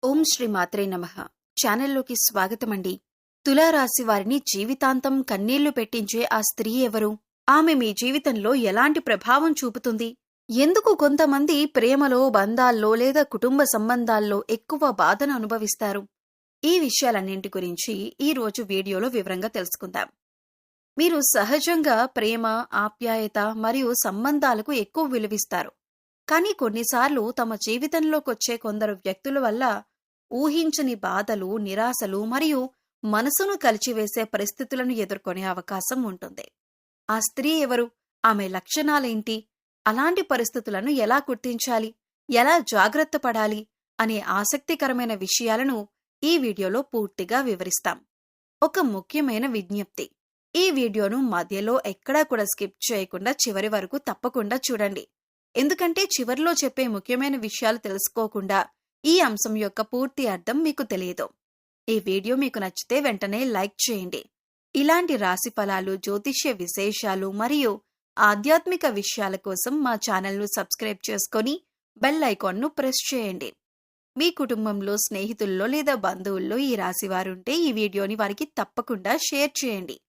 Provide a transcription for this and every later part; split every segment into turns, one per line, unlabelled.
ఓం శ్రీ మాత్రే నమః. ఛానల్లోకి స్వాగతమండి. తులారాశి వారిని జీవితాంతం కన్నీళ్లు పెట్టించే ఆ స్త్రీ ఎవరు? ఆమె మీ జీవితంలో ఎలాంటి ప్రభావం చూపుతుంది? ఎందుకు కొంతమంది ప్రేమలో, బంధాల్లో లేదా కుటుంబ సంబంధాల్లో ఎక్కువ బాధను అనుభవిస్తారు? ఈ విషయాలన్నింటి గురించి ఈ రోజు వీడియోలో వివరంగా తెలుసుకుందాం. మీరు సహజంగా ప్రేమ, ఆప్యాయత మరియు సంబంధాలకు ఎక్కువ విలువిస్తారు. కానీ కొన్నిసార్లు తమ జీవితంలోకొచ్చే కొందరు వ్యక్తుల వల్ల ఊహించని బాధలు, నిరాశలు మరియు మనసును కలిచివేసే పరిస్థితులను ఎదుర్కొనే అవకాశం ఉంటుంది. ఆ స్త్రీ ఎవరు? ఆమె లక్షణాలేంటి? అలాంటి పరిస్థితులను ఎలా గుర్తించాలి? ఎలా జాగ్రత్త పడాలి? అనే ఆసక్తికరమైన విషయాలను ఈ వీడియోలో పూర్తిగా వివరిస్తాం. ఒక ముఖ్యమైన విజ్ఞప్తి. ఈ వీడియోను మధ్యలో ఎక్కడా కూడా స్కిప్ చేయకుండా చివరి వరకు తప్పకుండా చూడండి. ఎందుకంటే చివర్లో చెప్పే ముఖ్యమైన విషయాలు తెలుసుకోకుండా ఈ అంశం యొక్క పూర్తి అర్థం మీకు తెలియదు. ఈ వీడియో మీకు నచ్చితే వెంటనే లైక్ చేయండి. ఇలాంటి రాశి ఫలాలు, జ్యోతిష్య విశేషాలు మరియు ఆధ్యాత్మిక విషయాల కోసం మా ఛానల్ను సబ్స్క్రైబ్ చేసుకొని బెల్ ఐకాన్ను ప్రెస్ చేయండి. మీ కుటుంబంలో, స్నేహితుల్లో లేదా బంధువుల్లో ఈ రాశి వారుంటే ఈ వీడియోని వారికి తప్పకుండా షేర్ చేయండి.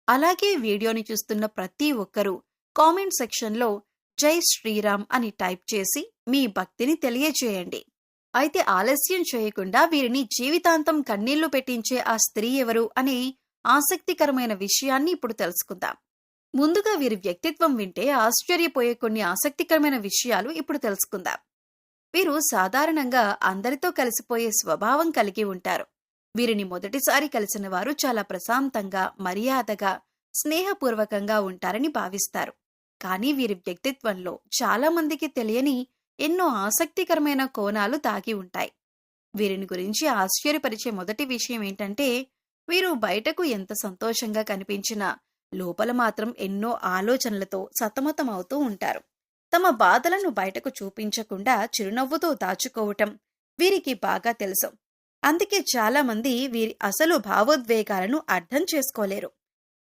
అలాగే వీడియోని చూస్తున్న ప్రతి ఒక్కరూ కామెంట్ సెక్షన్లో జై శ్రీరామ్ అని టైప్ చేసి మీ భక్తిని తెలియజేయండి. అయితే ఆలస్యం చేయకుండా వీరిని జీవితాంతం కన్నీళ్లు పెట్టించే ఆ స్త్రీ ఎవరు అనే ఆసక్తికరమైన విషయాన్ని ఇప్పుడు తెలుసుకుందాం. ముందుగా వీరి వ్యక్తిత్వం వింటే ఆశ్చర్యపోయే కొన్ని ఆసక్తికరమైన విషయాలు ఇప్పుడు తెలుసుకుందాం. వీరు సాధారణంగా అందరితో కలిసిపోయే స్వభావం కలిగి ఉంటారు. వీరిని మొదటిసారి కలిసిన వారు చాలా ప్రశాంతంగా, మర్యాదగా, స్నేహపూర్వకంగా ఉంటారని భావిస్తారు. కానీ వీరి వ్యక్తిత్వంలో చాలా మందికి తెలియని ఎన్నో ఆసక్తికరమైన కోణాలు దాగి ఉంటాయి. వీరిని గురించి ఆశ్చర్యపరిచే మొదటి విషయం ఏంటంటే, వీరు బయటకు ఎంత సంతోషంగా కనిపించినా లోపల మాత్రం ఎన్నో ఆలోచనలతో సతమతమవుతూ ఉంటారు. తమ బాధలను బయటకు చూపించకుండా చిరునవ్వుతో దాచుకోవటం వీరికి బాగా తెలుసు. అందుకే చాలా మంది వీరి అసలు భావోద్వేగాలను అర్థం చేసుకోలేరు.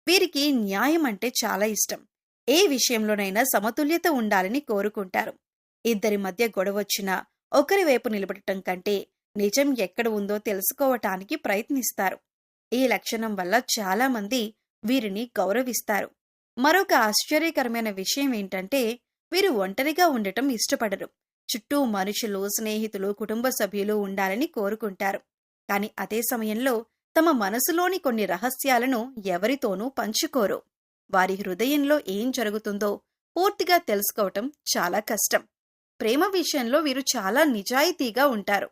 వీరికి న్యాయం అంటే చాలా ఇష్టం. ఏ విషయంలోనైనా సమతుల్యత ఉండాలని కోరుకుంటారు. ఇద్దరి మధ్య గొడవొచ్చినా ఒకరి వైపు నిలబడటం కంటే నిజం ఎక్కడ ఉందో తెలుసుకోవటానికి ప్రయత్నిస్తారు. ఈ లక్షణం వల్ల చాలా మంది వీరిని గౌరవిస్తారు. మరొక ఆశ్చర్యకరమైన విషయం ఏంటంటే, వీరు ఒంటరిగా ఉండటం ఇష్టపడరు. చుట్టూ మనుషులు, స్నేహితులు, కుటుంబ సభ్యులు ఉండాలని కోరుకుంటారు. కానీ అదే సమయంలో తమ మనసులోని కొన్ని రహస్యాలను ఎవరితోనూ పంచుకోరు. వారి హృదయంలో ఏం జరుగుతుందో పూర్తిగా తెలుసుకోవటం చాలా కష్టం. ప్రేమ విషయంలో వీరు చాలా నిజాయితీగా ఉంటారు.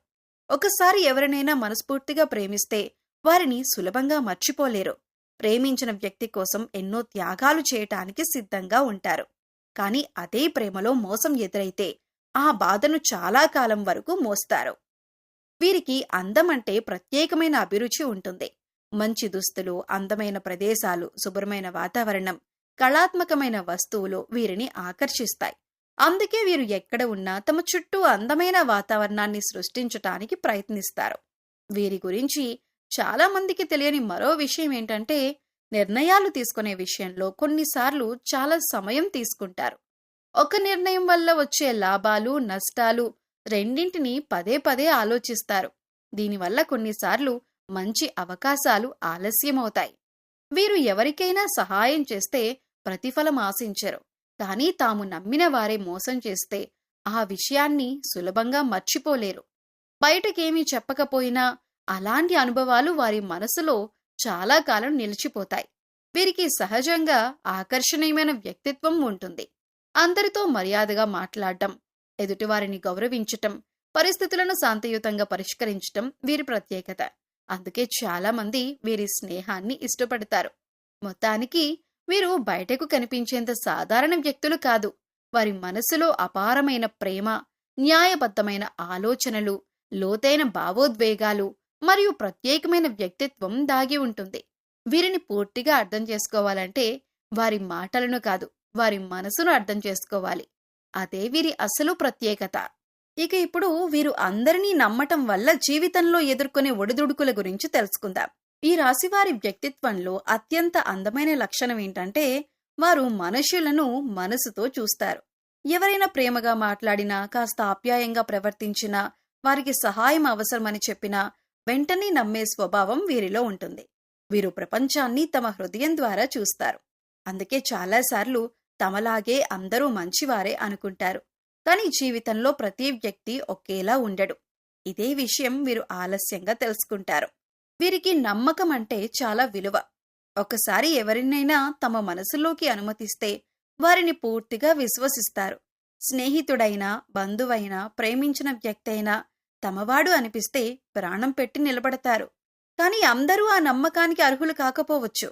ఒకసారి ఎవరినైనా మనస్ఫూర్తిగా ప్రేమిస్తే వారిని సులభంగా మర్చిపోలేరు. ప్రేమించిన వ్యక్తి కోసం ఎన్నో త్యాగాలు చేయటానికి సిద్ధంగా ఉంటారు. కానీ అదే ప్రేమలో మోసం ఎదురైతే ఆ బాధను చాలా కాలం వరకు మోస్తారు. వీరికి అందం అంటే ప్రత్యేకమైన అభిరుచి ఉంటుంది. మంచి దుస్తులు, అందమైన ప్రదేశాలు, శుభ్రమైన వాతావరణం, కళాత్మకమైన వస్తువులు వీరిని ఆకర్షిస్తాయి. అందుకే వీరు ఎక్కడ ఉన్నా తమ చుట్టూ అందమైన వాతావరణాన్ని సృష్టించటానికి ప్రయత్నిస్తారు. వీరి గురించి చాలా మందికి తెలియని మరో విషయం ఏంటంటే, నిర్ణయాలు తీసుకునే విషయంలో కొన్నిసార్లు చాలా సమయం తీసుకుంటారు. ఒక నిర్ణయం వల్ల వచ్చే లాభాలు, నష్టాలు రెండింటినీ పదే పదే ఆలోచిస్తారు. దీనివల్ల కొన్నిసార్లు మంచి అవకాశాలు ఆలస్యమవుతాయి. వీరు ఎవరికైనా సహాయం చేస్తే ప్రతిఫలం ఆశించరు. కానీ తాము నమ్మిన వారే మోసం చేస్తే ఆ విషయాన్ని సులభంగా మర్చిపోలేరు. బయటకేమీ చెప్పకపోయినా అలాంటి అనుభవాలు వారి మనసులో చాలా కాలం నిలిచిపోతాయి. వీరికి సహజంగా ఆకర్షణీయమైన వ్యక్తిత్వం ఉంటుంది. అందరితో మర్యాదగా మాట్లాడటం, ఎదుటివారిని గౌరవించటం, పరిస్థితులను శాంతియుతంగా పరిష్కరించటం వీరి ప్రత్యేకత. అందుకే చాలా మంది వీరి స్నేహాన్ని ఇష్టపడతారు. మొత్తానికి వీరు బయటకు కనిపించేంత సాధారణ వ్యక్తులు కాదు. వారి మనసులో అపారమైన ప్రేమ, న్యాయబద్ధమైన ఆలోచనలు, లోతైన భావోద్వేగాలు మరియు ప్రత్యేకమైన వ్యక్తిత్వం దాగి ఉంటుంది. వీరిని పూర్తిగా అర్థం చేసుకోవాలంటే వారి మాటలను కాదు, వారి మనసును అర్థం చేసుకోవాలి. అదే వీరి అసలు ప్రత్యేకత. ఇక ఇప్పుడు వీరు అందరినీ నమ్మటం వల్ల జీవితంలో ఎదుర్కొనే ఒడిదుడుకుల గురించి తెలుసుకుందాం. ఈ రాశివారి వ్యక్తిత్వంలో అత్యంత అందమైన లక్షణం ఏంటంటే, వారు మనుషులను మనసుతో చూస్తారు. ఎవరైనా ప్రేమగా మాట్లాడినా, కాస్త ఆప్యాయంగా ప్రవర్తించినా వారికి సహాయం అవసరమని చెప్పినా వెంటనే నమ్మే స్వభావం వీరిలో ఉంటుంది. వీరు ప్రపంచాన్ని తమ హృదయం ద్వారా చూస్తారు. అందుకే చాలాసార్లు తమలాగే అందరూ మంచివారే అనుకుంటారు. కానీ జీవితంలో ప్రతి వ్యక్తి ఒకేలా ఉండడు. ఇదే విషయం వీరు ఆలస్యంగా తెలుసుకుంటారు. వీరికి నమ్మకం అంటే చాలా విలువ. ఒకసారి ఎవరినైనా తమ మనసులోకి అనుమతిస్తే వారిని పూర్తిగా విశ్వసిస్తారు. స్నేహితుడైనా, బంధువైనా, ప్రేమించిన వ్యక్తి అయినా తమవాడు అనిపిస్తే ప్రాణం పెట్టి నిలబడతారు. కానీ అందరూ ఆ నమ్మకానికి అర్హులు కాకపోవచ్చు.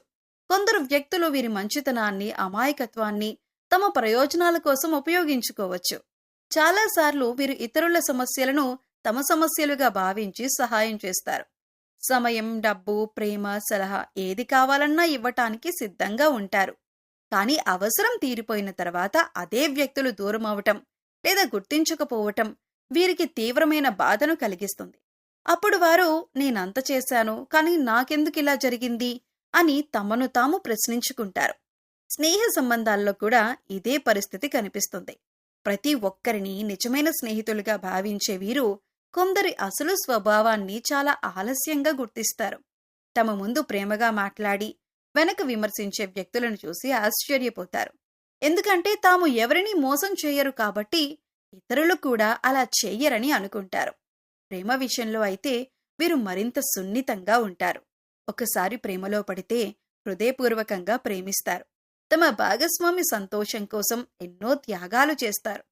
కొందరు వ్యక్తులు వీరి మంచితనాన్ని, అమాయకత్వాన్ని తమ ప్రయోజనాల కోసం ఉపయోగించుకోవచ్చు. చాలాసార్లు వీరు ఇతరుల సమస్యలను తమ సమస్యలుగా భావించి సహాయం చేస్తారు. సమయం, డబ్బు, ప్రేమ, సలహా ఏది కావాలన్నా ఇవ్వటానికి సిద్ధంగా ఉంటారు. కానీ అవసరం తీరిపోయిన తర్వాత అదే వ్యక్తులు దూరం అవటం లేదా గుర్తించకపోవటం వీరికి తీవ్రమైన బాధను కలిగిస్తుంది. అప్పుడు వారు నేనంత చేశాను, కానీ నాకెందుకిలా జరిగింది అని తమను తాము ప్రశ్నించుకుంటారు. స్నేహ సంబంధాల్లో కూడా ఇదే పరిస్థితి కనిపిస్తుంది. ప్రతి ఒక్కరిని నిజమైన స్నేహితులుగా భావించే వీరు కొందరి అసలు స్వభావాన్ని చాలా ఆలస్యంగా గుర్తిస్తారు. తమ ముందు ప్రేమగా మాట్లాడి వెనక విమర్శించే వ్యక్తులను చూసి ఆశ్చర్యపోతారు. ఎందుకంటే తాము ఎవరినీ మోసం చేయరు కాబట్టి ఇతరులు కూడా అలా చెయ్యరని అనుకుంటారు. ప్రేమ విషయంలో అయితే వీరు మరింత సున్నితంగా ఉంటారు. ఒకసారి ప్రేమలో పడితే హృదయపూర్వకంగా ప్రేమిస్తారు. తమ భాగస్వామి సంతోషం కోసం ఎన్నో త్యాగాలు చేస్తారు.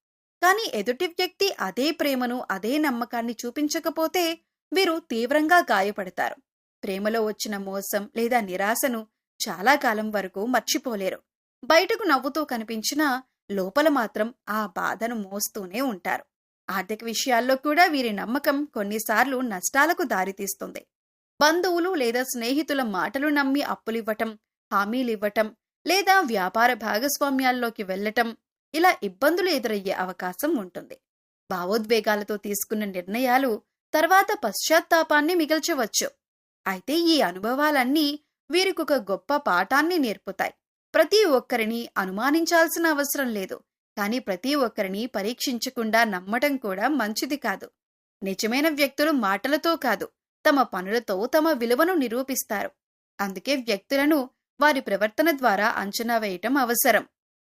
కానీ ఎదుటి వ్యక్తి అదే ప్రేమను, అదే నమ్మకాన్ని చూపించకపోతే వీరు తీవ్రంగా గాయపడతారు. ప్రేమలో వచ్చిన మోసం లేదా నిరాశను చాలా కాలం వరకు మర్చిపోలేరు. బయటకు నవ్వుతూ కనిపించినా లోపల మాత్రం ఆ బాధను మోస్తూనే ఉంటారు. ఆర్థిక విషయాల్లో కూడా వీరి నమ్మకం కొన్నిసార్లు నష్టాలకు దారితీస్తుంది. బంధువులు లేదా స్నేహితుల మాటలు నమ్మి అప్పులివ్వటం, హామీలివ్వటం లేదా వ్యాపార భాగస్వామ్యాల్లోకి వెళ్లటం, ఇలా ఇబ్బందులు ఎదురయ్యే అవకాశం ఉంటుంది. భావోద్వేగాలతో తీసుకున్న నిర్ణయాలు తర్వాత పశ్చాత్తాపాన్ని మిగల్చవచ్చు. అయితే ఈ అనుభవాలన్నీ వీరికొక గొప్ప పాఠాన్ని నేర్పుతాయి. ప్రతి ఒక్కరిని అనుమానించాల్సిన అవసరం లేదు. కానీ ప్రతి ఒక్కరిని పరీక్షించకుండా నమ్మటం కూడా మంచిది కాదు. నిజమైన వ్యక్తులు మాటలతో కాదు, తమ పనులతో తమ విలువను నిరూపిస్తారు. అందుకే వ్యక్తులను వారి ప్రవర్తన ద్వారా అంచనా వేయటం అవసరం.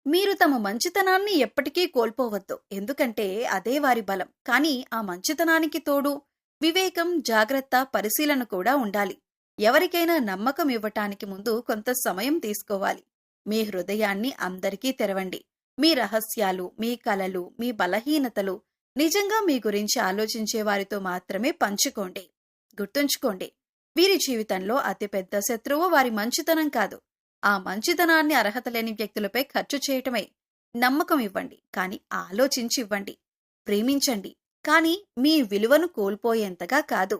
మీరు తమ మంచితనాన్ని ఎప్పటికీ కోల్పోవద్దు, ఎందుకంటే అదే వారి బలం. కానీ ఆ మంచితనానికి తోడు వివేకం, జాగ్రత్త, పరిశీలన కూడా ఉండాలి. ఎవరికైనా నమ్మకం ఇవ్వటానికి ముందు కొంత సమయం తీసుకోవాలి. మీ హృదయాన్ని అందరికీ తెరవండి. మీ రహస్యాలు, మీ కలలు, మీ బలహీనతలు నిజంగా మీ గురించి ఆలోచించే వారితో మాత్రమే పంచుకోండి. గుర్తుంచుకోండి, వీరి జీవితంలో అతిపెద్ద శత్రువు వారి మంచితనం కాదు, ఆ మంచితనాన్ని అర్హత లేని వ్యక్తులపై ఖర్చు చేయటమే. నమ్మకం ఇవ్వండి, కానీ ఆలోచించి ఇవ్వండి. ప్రేమించండి, కానీ మీ విలువను కోల్పోయేంతగా కాదు.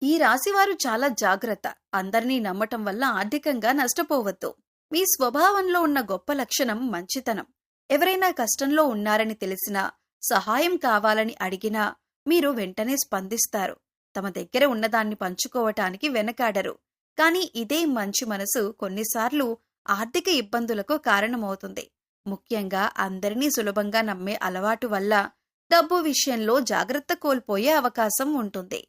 ఈ రాశివారు చాలా జాగ్రత్త. అందరినీ నమ్మటం వల్ల ఆర్థికంగా నష్టపోవద్దు. మీ స్వభావంలో ఉన్న గొప్ప లక్షణం మంచితనం. ఎవరైనా కష్టంలో ఉన్నారని తెలిసినా, సహాయం కావాలని అడిగినా మీరు వెంటనే స్పందిస్తారు. తమ దగ్గర ఉన్నదాన్ని పంచుకోవటానికి వెనకాడరు. కానీ ఇదే మంచి మనసు కొన్నిసార్లు ఆర్థిక ఇబ్బందులకు కారణమవుతుంది. ముఖ్యంగా అందరినీ సులభంగా నమ్మే అలవాటు వల్ల డబ్బు విషయంలో జాగ్రత్త కోల్పోయే అవకాశం ఉంటుంది.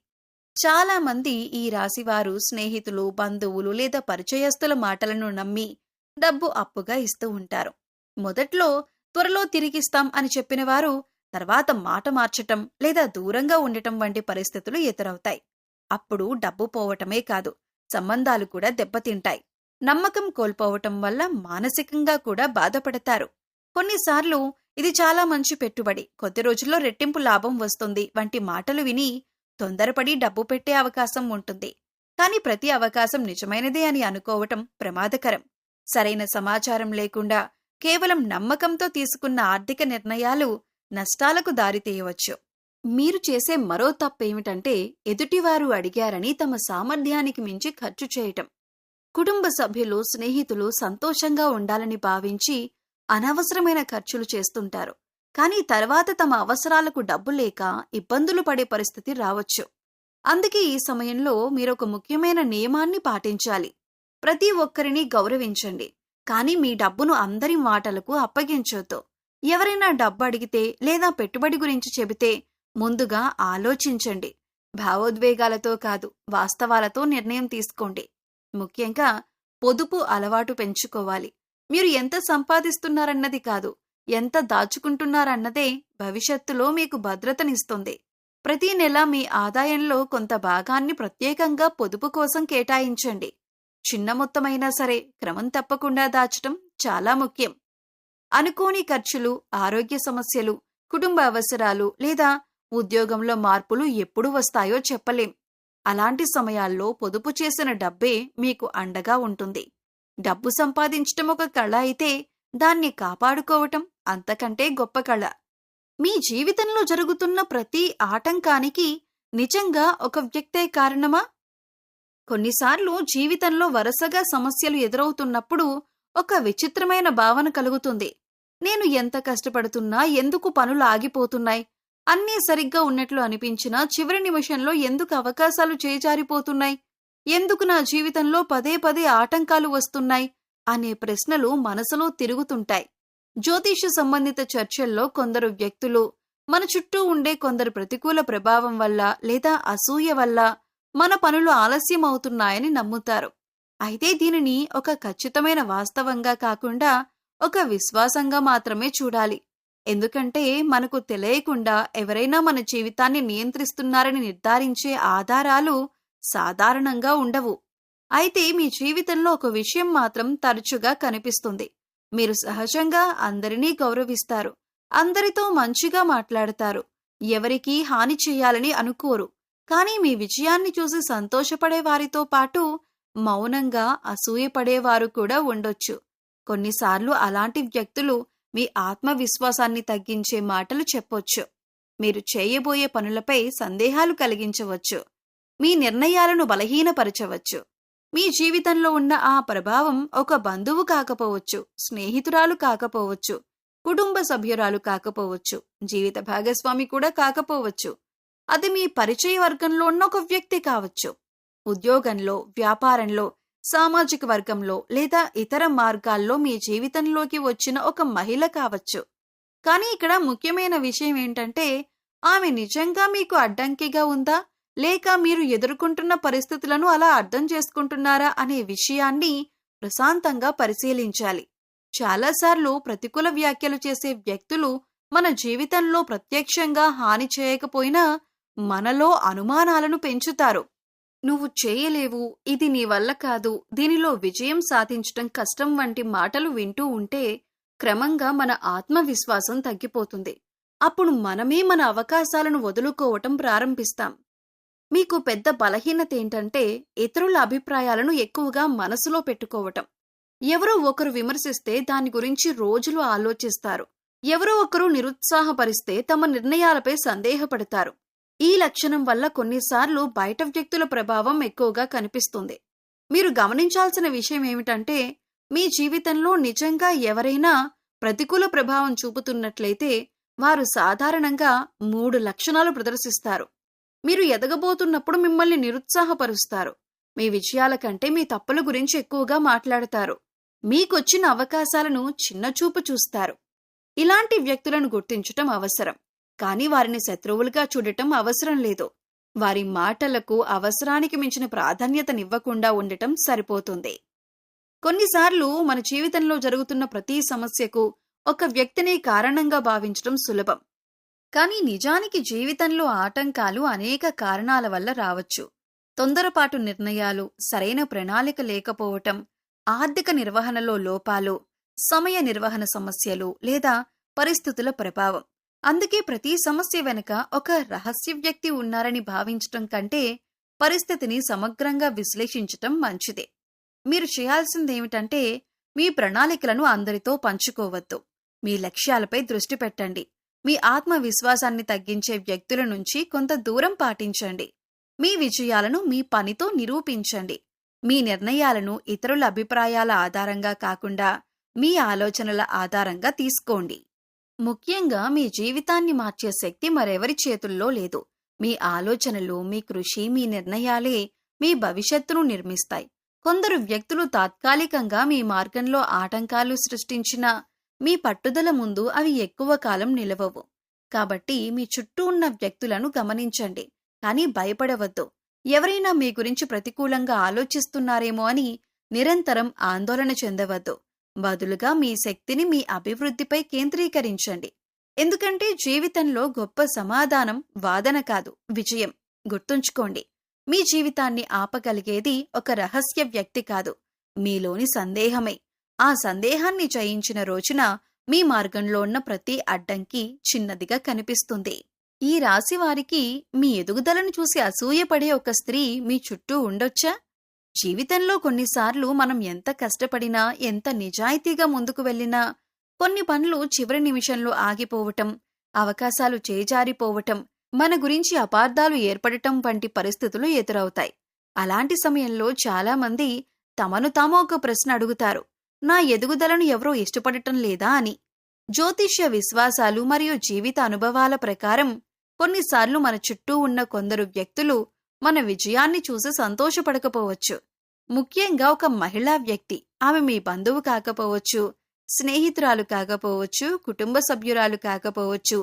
చాలా మంది ఈ రాశివారు స్నేహితులు, బంధువులు లేదా పరిచయస్తుల మాటలను నమ్మి డబ్బు అప్పుగా ఇస్తూ ఉంటారు. మొదట్లో త్వరలో తిరిగిస్తాం అని చెప్పిన వారు తర్వాత మాట మార్చటం లేదా దూరంగా ఉండటం వంటి పరిస్థితులు ఎదురవుతాయి. అప్పుడు డబ్బు పోవటమే కాదు, సంబంధాలు కూడా దెబ్బతింటాయి. నమ్మకం కోల్పోవటం వల్ల మానసికంగా కూడా బాధపడతారు. కొన్నిసార్లు ఇది చాలా మంచి పెట్టుబడి, కొద్ది రోజుల్లో రెట్టింపు లాభం వస్తుంది వంటి మాటలు విని తొందరపడి డబ్బు పెట్టే అవకాశం ఉంటుంది. కానీ ప్రతి అవకాశం నిజమైనదే అని అనుకోవటం ప్రమాదకరం. సరైన సమాచారం లేకుండా కేవలం నమ్మకంతో తీసుకున్న ఆర్థిక నిర్ణయాలు నష్టాలకు దారితీయవచ్చు. మీరు చేసే మరో తప్పేమిటంటే ఎదుటివారు అడిగారని తమ సామర్థ్యానికి మించి ఖర్చు చేయటం. కుటుంబ సభ్యులు, స్నేహితులు సంతోషంగా ఉండాలని భావించి అనవసరమైన ఖర్చులు చేస్తుంటారు. కానీ తర్వాత తమ అవసరాలకు డబ్బు లేక ఇబ్బందులు పడే పరిస్థితి రావచ్చు. అందుకే ఈ సమయంలో మీరొక ముఖ్యమైన నియమాన్ని పాటించాలి. ప్రతి ఒక్కరిని గౌరవించండి, కానీ మీ డబ్బును అందరి మాటలకు అప్పగించొద్దు. ఎవరైనా డబ్బు అడిగితే లేదా పెట్టుబడి గురించి చెబితే ముందుగా ఆలోచించండి. భావోద్వేగాలతో కాదు, వాస్తవాలతో నిర్ణయం తీసుకోండి. ముఖ్యంగా పొదుపు అలవాటు పెంచుకోవాలి. మీరు ఎంత సంపాదిస్తున్నారన్నది కాదు, ఎంత దాచుకుంటున్నారన్నదే భవిష్యత్తులో మీకు భద్రతనిస్తుంది. ప్రతి నెల మీ ఆదాయంలో కొంత భాగాన్ని ప్రత్యేకంగా పొదుపు కోసం కేటాయించండి. చిన్న మొత్తమైనా సరే క్రమం తప్పకుండా దాచటం చాలా ముఖ్యం. అనుకోని ఖర్చులు, ఆరోగ్య సమస్యలు, కుటుంబ అవసరాలు లేదా ఉద్యోగంలో మార్పులు ఎప్పుడు వస్తాయో చెప్పలేం. అలాంటి సమయాల్లో పొదుపు చేసిన డబ్బే మీకు అండగా ఉంటుంది. డబ్బు సంపాదించటం ఒక కళ అయితే దాన్ని కాపాడుకోవటం అంతకంటే గొప్ప కళ. మీ జీవితంలో జరుగుతున్న ప్రతి ఆటంకానికి నిజంగా ఒక వ్యక్తే కారణమా? కొన్నిసార్లు జీవితంలో వరుసగా సమస్యలు ఎదురవుతున్నప్పుడు ఒక విచిత్రమైన భావన కలుగుతుంది. నేను ఎంత కష్టపడుతున్నా ఎందుకు పనులు ఆగిపోతున్నాయి? అన్నీ సరిగ్గా ఉన్నట్లు అనిపించినా చివరి నిమిషంలో ఎందుకు అవకాశాలు చేజారిపోతున్నాయి? ఎందుకు నా జీవితంలో పదే పదే ఆటంకాలు వస్తున్నాయి అనే ప్రశ్నలు మనసులో తిరుగుతుంటాయి. జ్యోతిష సంబంధిత చర్చల్లో కొందరు వ్యక్తులు మన చుట్టూ ఉండే కొందరు ప్రతికూల ప్రభావం వల్ల లేదా అసూయ వల్ల మన పనులు ఆలస్యం అవుతున్నాయని నమ్ముతారు. అయితే దీనిని ఒక ఖచ్చితమైన వాస్తవంగా కాకుండా ఒక విశ్వాసంగా మాత్రమే చూడాలి. ఎందుకంటే మనకు తెలియకుండా ఎవరైనా మన జీవితాన్ని నియంత్రిస్తున్నారని నిర్ధారించే ఆధారాలు సాధారణంగా ఉండవు. అయితే మీ జీవితంలో ఒక విషయం మాత్రం తరచుగా కనిపిస్తుంది. మీరు సహజంగా అందరినీ గౌరవిస్తారు, అందరితో మంచిగా మాట్లాడతారు, ఎవరికీ హాని చేయాలని అనుకోరు. కానీ మీ విజయాన్ని చూసి సంతోషపడే వారితో పాటు మౌనంగా అసూయపడేవారు కూడా ఉండొచ్చు. కొన్నిసార్లు అలాంటి వ్యక్తులు మీ ఆత్మవిశ్వాసాన్ని తగ్గించే మాటలు చెప్పొచ్చు. మీరు చేయబోయే పనులపై సందేహాలు కలిగించవచ్చు. మీ నిర్ణయాలను బలహీనపరచవచ్చు. మీ జీవితంలో ఉన్న ఆ ప్రభావం ఒక బంధువు కాకపోవచ్చు, స్నేహితురాలు కాకపోవచ్చు, కుటుంబ సభ్యురాలు కాకపోవచ్చు, జీవిత భాగస్వామి కూడా కాకపోవచ్చు. అది మీ పరిచయ వర్గంలో ఉన్న ఒక వ్యక్తి కావచ్చు. ఉద్యోగంలో, వ్యాపారంలో, సామాజిక వర్గంలో లేదా ఇతర మార్గాల్లో మీ జీవితంలోకి వచ్చిన ఒక మహిళ కావచ్చు. కానీ ఇక్కడ ముఖ్యమైన విషయం ఏంటంటే, ఆమె నిజంగా మీకు అడ్డంకిగా ఉందా, లేక మీరు ఎదుర్కొంటున్న పరిస్థితులను అలా అర్థం చేసుకుంటున్నారా అనే విషయాన్ని ప్రశాంతంగా పరిశీలించాలి. చాలాసార్లు ప్రతికూల వ్యాఖ్యలు చేసే వ్యక్తులు మన జీవితంలో ప్రత్యక్షంగా హాని చేయకపోయినా మనలో అనుమానాలను పెంచుతారు. నువ్వు చేయలేవు, ఇది నీ వల్ల కాదు, దీనిలో విజయం సాధించటం కష్టం వంటి మాటలు వింటూ ఉంటే క్రమంగా మన ఆత్మవిశ్వాసం తగ్గిపోతుంది. అప్పుడు మనమే మన అవకాశాలను వదులుకోవటం ప్రారంభిస్తాం. మీకు పెద్ద బలహీనత ఏంటంటే ఇతరుల అభిప్రాయాలను ఎక్కువగా మనసులో పెట్టుకోవటం. ఎవరో ఒకరు విమర్శిస్తే దాని గురించి రోజులు ఆలోచిస్తారు. ఎవరో ఒకరు నిరుత్సాహపరిస్తే తమ నిర్ణయాలపై సందేహపడతారు. ఈ లక్షణం వల్ల కొన్నిసార్లు బయట వ్యక్తుల ప్రభావం ఎక్కువగా కనిపిస్తుంది. మీరు గమనించాల్సిన విషయం ఏమిటంటే, మీ జీవితంలో నిజంగా ఎవరైనా ప్రతికూల ప్రభావం చూపుతున్నట్లయితే వారు సాధారణంగా 3 లక్షణాలు ప్రదర్శిస్తారు. మీరు ఎదగబోతున్నప్పుడు మిమ్మల్ని నిరుత్సాహపరుస్తారు. మీ విజయాల కంటే మీ తప్పుల గురించి ఎక్కువగా మాట్లాడతారు. మీకొచ్చిన అవకాశాలను చిన్నచూపు చూస్తారు. ఇలాంటి వ్యక్తులను గుర్తించటం అవసరం. కానీ వారిని శత్రువులుగా చూడటం అవసరం లేదు. వారి మాటలకు అవసరానికి మించిన ప్రాధాన్యతనివ్వకుండా ఉండటం సరిపోతుంది. కొన్నిసార్లు మన జీవితంలో జరుగుతున్న ప్రతి సమస్యకు ఒక వ్యక్తిని కారణంగా భావించటం సులభం. కానీ నిజానికి జీవితంలో ఆటంకాలు అనేక కారణాల వల్ల రావచ్చు. తొందరపాటు నిర్ణయాలు, సరైన ప్రణాళిక లేకపోవటం, ఆర్థిక నిర్వహణలో లోపాలు, సమయ నిర్వహణ సమస్యలు లేదా పరిస్థితుల ప్రభావం. అందుకే ప్రతి సమస్య వెనుక ఒక రహస్య వ్యక్తి ఉన్నారని భావించటం కంటే పరిస్థితిని సమగ్రంగా విశ్లేషించటం మంచిదే. మీరు చేయాల్సిందేమిటంటే, మీ ప్రణాళికలను అందరితో పంచుకోవద్దు. మీ లక్ష్యాలపై దృష్టి పెట్టండి. మీ ఆత్మవిశ్వాసాన్ని తగ్గించే వ్యక్తుల నుంచి కొంత దూరం పాటించండి. మీ విజయాలను మీ పనితో నిరూపించండి. మీ నిర్ణయాలను ఇతరుల అభిప్రాయాల ఆధారంగా కాకుండా మీ ఆలోచనల ఆధారంగా తీసుకోండి. ముఖ్యంగా మీ జీవితాన్ని మార్చే శక్తి మరెవరి చేతుల్లో లేదు. మీ ఆలోచనలు, మీ కృషి, మీ నిర్ణయాలే మీ భవిష్యత్తును నిర్మిస్తాయి. కొందరు వ్యక్తులు తాత్కాలికంగా మీ మార్గంలో ఆటంకాలు సృష్టించినా మీ పట్టుదల ముందు అవి ఎక్కువ కాలం నిలవవు. కాబట్టి మీ చుట్టూ ఉన్న వ్యక్తులను గమనించండి, కానీ భయపడవద్దు. ఎవరైనా మీ గురించి ప్రతికూలంగా ఆలోచిస్తున్నారేమో అని నిరంతరం ఆందోళన చెందవద్దు. బదులుగా మీ శక్తిని మీ అభివృద్ధిపై కేంద్రీకరించండి. ఎందుకంటే జీవితంలో గొప్ప సమాధానం వాదన కాదు, విజయం. గుర్తుంచుకోండి, మీ జీవితాన్ని ఆపగలిగేది ఒక రహస్య వ్యక్తి కాదు, మీలోని సందేహమే. ఆ సందేహాన్ని జయించిన రోజున మీ మార్గంలో ఉన్న ప్రతి అడ్డంకి చిన్నదిగా కనిపిస్తుంది. ఈ రాశి వారికి మీ ఎదుగుదలను చూసి అసూయపడే ఒక స్త్రీ మీ చుట్టూ ఉండొచ్చా? జీవితంలో కొన్నిసార్లు మనం ఎంత కష్టపడినా, ఎంత నిజాయితీగా ముందుకు వెళ్ళినా, కొన్ని పనులు చివరి నిమిషంలో ఆగిపోవటం, అవకాశాలు చేజారిపోవటం, మన గురించి అపార్థాలు ఏర్పడటం వంటి పరిస్థితులు ఎదురవుతాయి. అలాంటి సమయంలో చాలామంది తమను తాము ఒక ప్రశ్న అడుగుతారు: నా ఎదుగుదలను ఎవరూ ఇష్టపడటం లేదా అని. జ్యోతిష్య విశ్వాసాలు మరియు జీవిత అనుభవాల ప్రకారం కొన్నిసార్లు మన చుట్టూ ఉన్న కొందరు వ్యక్తులు మన విజయాన్ని చూసి సంతోషపడకపోవచ్చు. ముఖ్యంగా ఒక మహిళా వ్యక్తి. ఆమె మీ బంధువు కాకపోవచ్చు, స్నేహితురాలు కాకపోవచ్చు, కుటుంబ సభ్యురాలు కాకపోవచ్చు,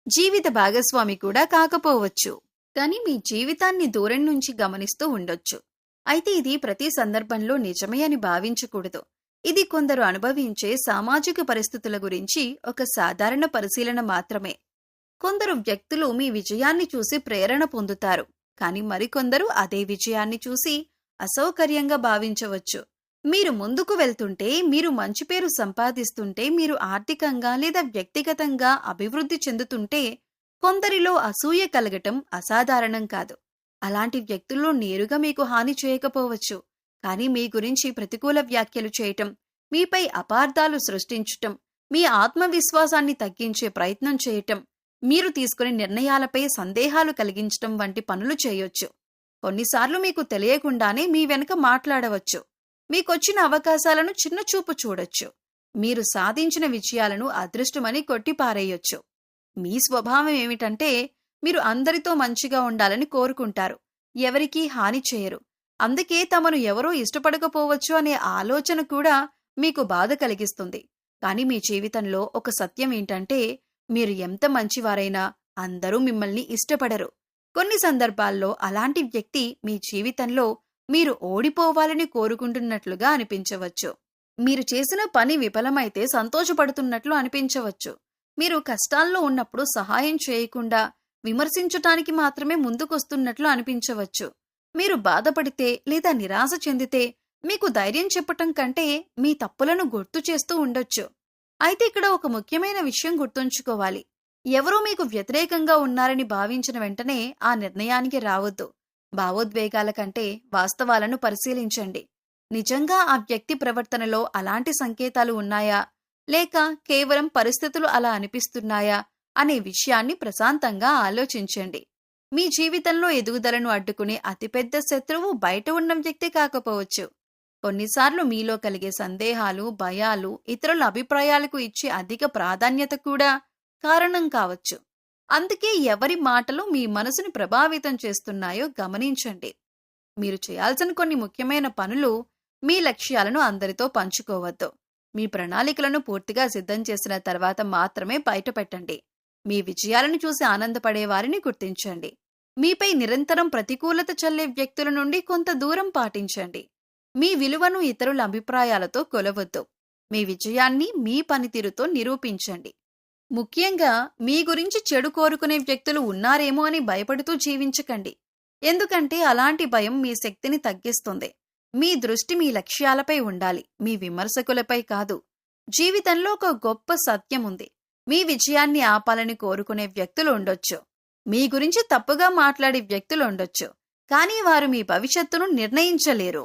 జీవిత భాగస్వామి కూడా కాకపోవచ్చు. కానీ మీ జీవితాన్ని దూరం నుంచి గమనిస్తూ ఉండొచ్చు. అయితే ఇది ప్రతి సందర్భంలో నిజమే అని భావించకూడదు. ఇది కొందరు అనుభవించే సామాజిక పరిస్థితుల గురించి ఒక సాధారణ పరిశీలన మాత్రమే. కొందరు వ్యక్తులు మీ విజయాన్ని చూసి ప్రేరణ పొందుతారు, కానీ మరికొందరు అదే విజయాన్ని చూసి అసౌకర్యంగా భావించవచ్చు. మీరు ముందుకు వెళ్తుంటే, మీరు మంచి పేరు సంపాదిస్తుంటే, మీరు ఆర్థికంగా లేదా వ్యక్తిగతంగా అభివృద్ధి చెందుతుంటే కొందరిలో అసూయ కలగటం అసాధారణం కాదు. అలాంటి వ్యక్తుల్లో నేరుగా మీకు హాని చేయకపోవచ్చు, కానీ మీ గురించి ప్రతికూల వ్యాఖ్యలు చేయటం, మీపై అపార్థాలు సృష్టించటం, మీ ఆత్మవిశ్వాసాన్ని తగ్గించే ప్రయత్నం చేయటం, మీరు తీసుకునే నిర్ణయాలపై సందేహాలు కలిగించటం వంటి పనులు చేయొచ్చు. కొన్నిసార్లు మీకు తెలియకుండానే మీ వెనుక మాట్లాడవచ్చు. మీకొచ్చిన అవకాశాలను చిన్నచూపు చూడొచ్చు. మీరు సాధించిన విజయాలను అదృష్టమని కొట్టిపారేయొచ్చు. మీ స్వభావం ఏమిటంటే, మీరు అందరితో మంచిగా ఉండాలని కోరుకుంటారు, ఎవరికీ హాని చేయరు. అందుకే తమను ఎవరూ ఇష్టపడకపోవచ్చు అనే ఆలోచన కూడా మీకు బాధ కలిగిస్తుంది. కానీ మీ జీవితంలో ఒక సత్యం ఏంటంటే, మీరు ఎంత మంచివారైనా అందరూ మిమ్మల్ని ఇష్టపడరు. కొన్ని సందర్భాల్లో అలాంటి వ్యక్తి మీ జీవితంలో మీరు ఓడిపోవాలని కోరుకుంటున్నట్లుగా అనిపించవచ్చు. మీరు చేసిన పని విఫలమైతే సంతోషపడుతున్నట్లు అనిపించవచ్చు. మీరు కష్టాల్లో ఉన్నప్పుడు సహాయం చేయకుండా విమర్శించటానికి మాత్రమే ముందుకొస్తున్నట్లు అనిపించవచ్చు. మీరు బాధపడితే లేదా నిరాశ చెందితే మీకు ధైర్యం చెప్పటం కంటే మీ తప్పులను గుర్తు చేస్తూ ఉండొచ్చు. అయితే ఇక్కడ ఒక ముఖ్యమైన విషయం గుర్తుంచుకోవాలి. ఎవరో మీకు వ్యతిరేకంగా ఉన్నారని భావించిన వెంటనే ఆ నిర్ణయానికి రావద్దు. భావోద్వేగాల కంటే వాస్తవాలను పరిశీలించండి. నిజంగా ఆ వ్యక్తి ప్రవర్తనలో అలాంటి సంకేతాలు ఉన్నాయా, లేక కేవలం పరిస్థితులు అలా అనిపిస్తున్నాయా అనే విషయాన్ని ప్రశాంతంగా ఆలోచించండి. మీ జీవితంలో ఎదుగుదలను అడ్డుకునే అతిపెద్ద శత్రువు బయట ఉన్న వ్యక్తి కాకపోవచ్చు. కొన్నిసార్లు మీలో కలిగే సందేహాలు, భయాలు, ఇతరుల అభిప్రాయాలకు ఇచ్చే అధిక ప్రాధాన్యత కూడా కారణం కావచ్చు. అందుకే ఎవరి మాటలు మీ మనసుని ప్రభావితం చేస్తున్నాయో గమనించండి. మీరు చేయాల్సిన కొన్ని ముఖ్యమైన పనులు: మీ లక్ష్యాలను అందరితో పంచుకోవద్దు. మీ ప్రణాళికలను పూర్తిగా సిద్ధం చేసిన తర్వాత మాత్రమే బయటపెట్టండి. మీ విజయాలను చూసి ఆనందపడే వారిని గుర్తించండి. మీపై నిరంతరం ప్రతికూలత చల్లే వ్యక్తుల నుండి కొంత దూరం పాటించండి. మీ విలువను ఇతరుల అభిప్రాయాలతో కొలవద్దు. మీ విజయాన్ని మీ పనితీరుతో నిరూపించండి. ముఖ్యంగా మీ గురించి చెడు కోరుకునే వ్యక్తులు ఉన్నారేమో అని భయపడుతూ జీవించకండి. ఎందుకంటే అలాంటి భయం మీ శక్తిని తగ్గిస్తుంది. మీ దృష్టి మీ లక్ష్యాలపై ఉండాలి, మీ విమర్శకులపై కాదు. జీవితంలో ఒక గొప్ప సత్యం ఉంది: మీ విజయాన్ని ఆపాలని కోరుకునే వ్యక్తులు ఉండొచ్చు, మీ గురించి తప్పుగా మాట్లాడే వ్యక్తులు ఉండొచ్చు, కానీ వారు మీ భవిష్యత్తును నిర్ణయించలేరు.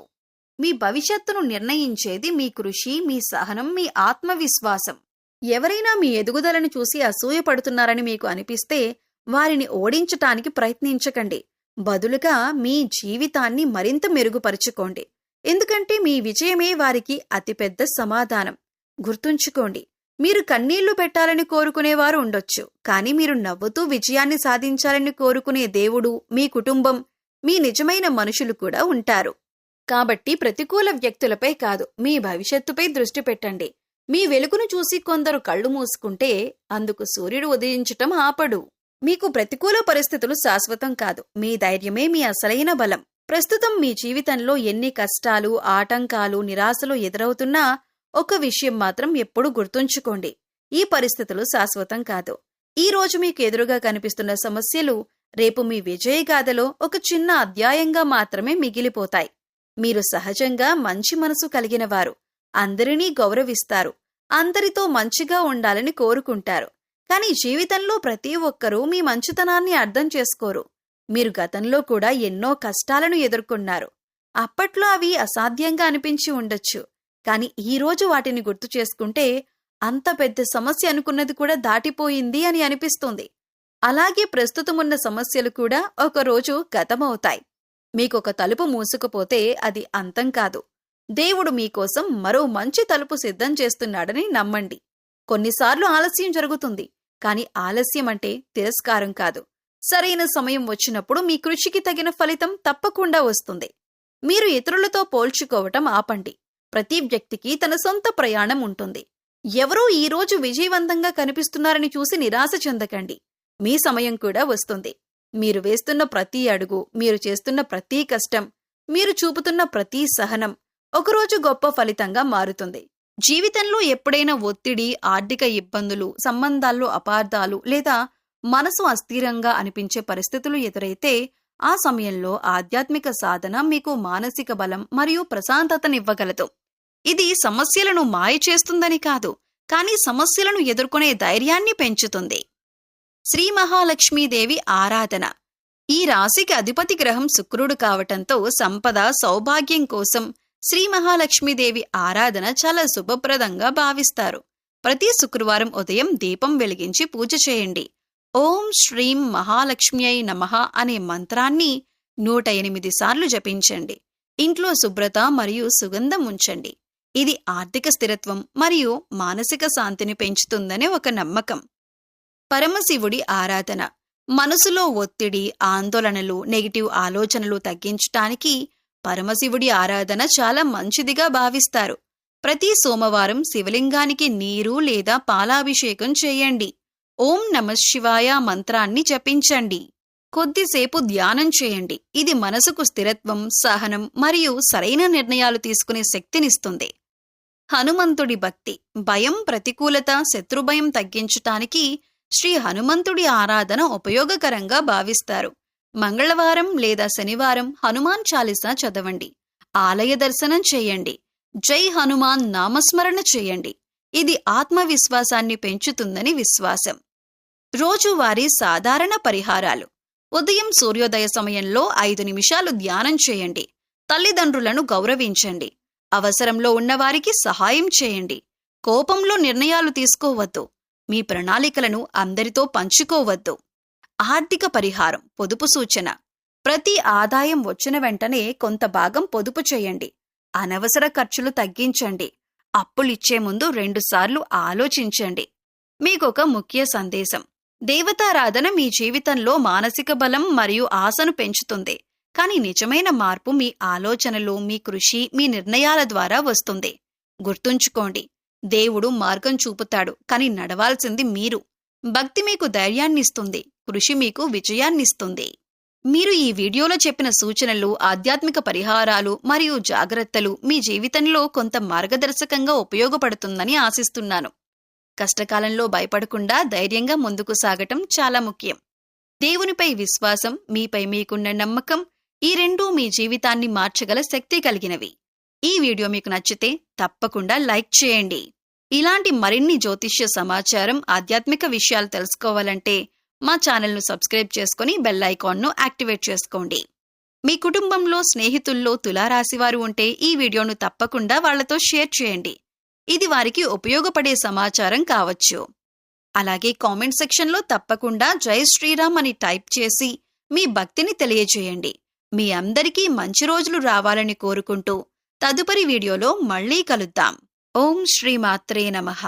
మీ భవిష్యత్తును నిర్ణయించేది మీ కృషి, మీ సహనం, మీ ఆత్మవిశ్వాసం. ఎవరైనా మీ ఎదుగుదలను చూసి అసూయపడుతున్నారని మీకు అనిపిస్తే వారిని ఓడించటానికి ప్రయత్నించకండి. బదులుగా మీ జీవితాన్ని మరింత మెరుగుపరుచుకోండి. ఎందుకంటే మీ విజయమే వారికి అతిపెద్ద సమాధానం. గుర్తుంచుకోండి, మీరు కన్నీళ్లు పెట్టాలని కోరుకునేవారు ఉండొచ్చు, కానీ మీరు నవ్వుతూ విజయాన్ని సాధించాలని కోరుకునే దేవుడు, మీ కుటుంబం, మీ నిజమైన మనుషులు కూడా ఉంటారు. కాబట్టి ప్రతికూల వ్యక్తులపై కాదు, మీ భవిష్యత్తుపై దృష్టి పెట్టండి. మీ వెలుగును చూసి కొందరు కళ్ళు మూసుకుంటే అందుకు సూర్యుడు ఉదయించటం ఆపడు. మీకు ప్రతికూల పరిస్థితులు శాశ్వతం కాదు. మీ ధైర్యమే మీ అసలైన బలం. ప్రస్తుతం మీ జీవితంలో ఎన్ని కష్టాలు, ఆటంకాలు, నిరాశలు ఎదురవుతున్నా ఒక విషయం మాత్రం ఎప్పుడూ గుర్తుంచుకోండి. ఈ పరిస్థితులు శాశ్వతం కాదు. ఈ రోజు మీకు ఎదురుగా కనిపిస్తున్న సమస్యలు రేపు మీ విజయగాథలో ఒక చిన్న అధ్యాయంగా మాత్రమే మిగిలిపోతాయి. మీరు సహజంగా మంచి మనసు కలిగినవారు. అందరినీ గౌరవిస్తారు. అందరితో మంచిగా ఉండాలని కోరుకుంటారు. కానీ జీవితంలో ప్రతి ఒక్కరూ మీ మంచితనాన్ని అర్థం చేసుకోరు. మీరు గతంలో కూడా ఎన్నో కష్టాలను ఎదుర్కొన్నారు. అప్పట్లో అవి అసాధ్యంగా అనిపించి ఉండొచ్చు. కానీ ఈరోజు వాటిని గుర్తు చేసుకుంటే అంత పెద్ద సమస్య అనుకున్నది కూడా దాటిపోయింది అని అనిపిస్తుంది. అలాగే ప్రస్తుతమున్న సమస్యలు కూడా ఒకరోజు గతమవుతాయి. మీకొక తలుపు మూసుకుపోతే అది అంతం కాదు. దేవుడు మీకోసం మరో మంచి తలుపు సిద్ధం చేస్తున్నాడని నమ్మండి. కొన్నిసార్లు ఆలస్యం జరుగుతుంది. కానీ ఆలస్యం అంటే తిరస్కారం కాదు. సరైన సమయం వచ్చినప్పుడు మీ కృషికి తగిన ఫలితం తప్పకుండా వస్తుంది. మీరు ఇతరులతో పోల్చుకోవటం ఆపండి. ప్రతి వ్యక్తికి తన సొంత ప్రయాణం ఉంటుంది. ఎవరో ఈరోజు విజయవంతంగా కనిపిస్తున్నారని చూసి నిరాశ చెందకండి. మీ సమయం కూడా వస్తుంది. మీరు వేస్తున్న ప్రతి అడుగు, మీరు చేస్తున్న ప్రతి కష్టం, మీరు చూపుతున్న ప్రతి సహనం ఒకరోజు గొప్ప ఫలితంగా మారుతుంది. జీవితంలో ఎప్పుడైనా ఒత్తిడి, ఆర్థిక ఇబ్బందులు, సంబంధాల్లో అపార్థాలు లేదా మనసు అస్థిరంగా అనిపించే పరిస్థితులు ఎదురైతే ఆ సమయంలో ఆధ్యాత్మిక సాధన మీకు మానసిక బలం మరియు ప్రశాంతతనివ్వగలదు. ఇది సమస్యలను మాయ చేస్తుందని కాదు, కానీ సమస్యలను ఎదుర్కొనే ధైర్యాన్ని పెంచుతుంది. శ్రీ మహాలక్ష్మీదేవి ఆరాధన. ఈ రాశికి అధిపతి గ్రహం శుక్రుడు కావటంతో సంపద, సౌభాగ్యం కోసం శ్రీ మహాలక్ష్మీదేవి ఆరాధన చాలా శుభప్రదంగా భావిస్తారు. ప్రతి శుక్రవారం ఉదయం దీపం వెలిగించి పూజ చేయండి. ఓం శ్రీం మహాలక్ష్మ్యై నమః అనే మంత్రాన్ని 108 సార్లు జపించండి. ఇంట్లో శుభ్రత మరియు సుగంధం ఉంచండి. ఇది ఆర్థిక స్థిరత్వం మరియు మానసిక శాంతిని పెంచుతుందనే ఒక నమ్మకం. పరమశివుడి ఆరాధన. మనసులో ఒత్తిడి, ఆందోళనలు, నెగిటివ్ ఆలోచనలు తగ్గించటానికి పరమశివుడి ఆరాధన చాలా మంచిదిగా భావిస్తారు. ప్రతి సోమవారం శివలింగానికి నీరు లేదా పాలాభిషేకం చేయండి. ఓం నమఃశివాయ మంత్రాన్ని జపించండి. కొద్దిసేపు ధ్యానం చేయండి. ఇది మనసుకు స్థిరత్వం, సహనం మరియు సరైన నిర్ణయాలు తీసుకునే శక్తినిస్తుంది. హనుమంతుడి భక్తి. భయం, ప్రతికూలత, శత్రుభయం తగ్గించటానికి శ్రీ హనుమంతుడి ఆరాధన ఉపయోగకరంగా భావిస్తారు. మంగళవారం లేదా శనివారం హనుమాన్ చాలీసా చదవండి. ఆలయ దర్శనం చేయండి. జై హనుమాన్ నామస్మరణ చేయండి. ఇది ఆత్మవిశ్వాసాన్ని పెంచుతుందని విశ్వాసం. రోజువారీ సాధారణ పరిహారాలు. ఉదయం సూర్యోదయ సమయంలో 5 నిమిషాలు ధ్యానం చేయండి. తల్లిదండ్రులను గౌరవించండి. అవసరంలో ఉన్నవారికి సహాయం చేయండి. కోపంలో నిర్ణయాలు తీసుకోవద్దు. మీ ప్రణాళికలను అందరితో పంచుకోవద్దు. ఆర్థిక పరిహారం, పొదుపు సూచన. ప్రతి ఆదాయం వచ్చిన వెంటనే కొంత భాగం పొదుపు చేయండి. అనవసర ఖర్చులు తగ్గించండి. అప్పులిచ్చే ముందు 2 సార్లు ఆలోచించండి. మీకొక ముఖ్య సందేశం. దేవతారాధన మీ జీవితంలో మానసిక బలం మరియు ఆశను పెంచుతుంది. కానీ నిజమైన మార్పు మీ ఆలోచనలు, మీ కృషి, మీ నిర్ణయాల ద్వారా వస్తుంది. గుర్తుంచుకోండి, దేవుడు మార్గం చూపుతాడు, కానీ నడవాల్సింది మీరు. భక్తి మీకు ధైర్యాన్నిస్తుంది, కృషి మీకు విజయాన్నిస్తుంది. మీరు ఈ వీడియోలో చెప్పిన సూచనలు, ఆధ్యాత్మిక పరిహారాలు మరియు జాగ్రత్తలు మీ జీవితంలో కొంత మార్గదర్శకంగా ఉపయోగపడుతుందని ఆశిస్తున్నాను. కష్టకాలంలో భయపడకుండా ధైర్యంగా ముందుకు సాగటం చాలా ముఖ్యం. దేవునిపై విశ్వాసం, మీపై మీకున్న నమ్మకం, ఈ రెండూ మీ జీవితాన్ని మార్చగల శక్తి కలిగినవి. ఈ వీడియో మీకు నచ్చితే తప్పకుండా లైక్ చేయండి. ఇలాంటి మరిన్ని జ్యోతిష్య సమాచారం, ఆధ్యాత్మిక విషయాలు తెలుసుకోవాలంటే మా ఛానల్ను సబ్స్క్రైబ్ చేసుకుని బెల్ ఐకాన్ను యాక్టివేట్ చేసుకోండి. మీ కుటుంబంలో, స్నేహితుల్లో తులారాశివారు ఉంటే ఈ వీడియోను తప్పకుండా వాళ్లతో షేర్ చేయండి. ఇది వారికి ఉపయోగపడే సమాచారం కావచ్చు. అలాగే కామెంట్ సెక్షన్లో తప్పకుండా జై శ్రీరామ్ అని టైప్ చేసి మీ భక్తిని తెలియజేయండి. మీ అందరికీ మంచి రోజులు రావాలని కోరుకుంటూ తదుపరి వీడియోలో మళ్ళీ కలుద్దాం. ఓం శ్రీమాత్రే నమః.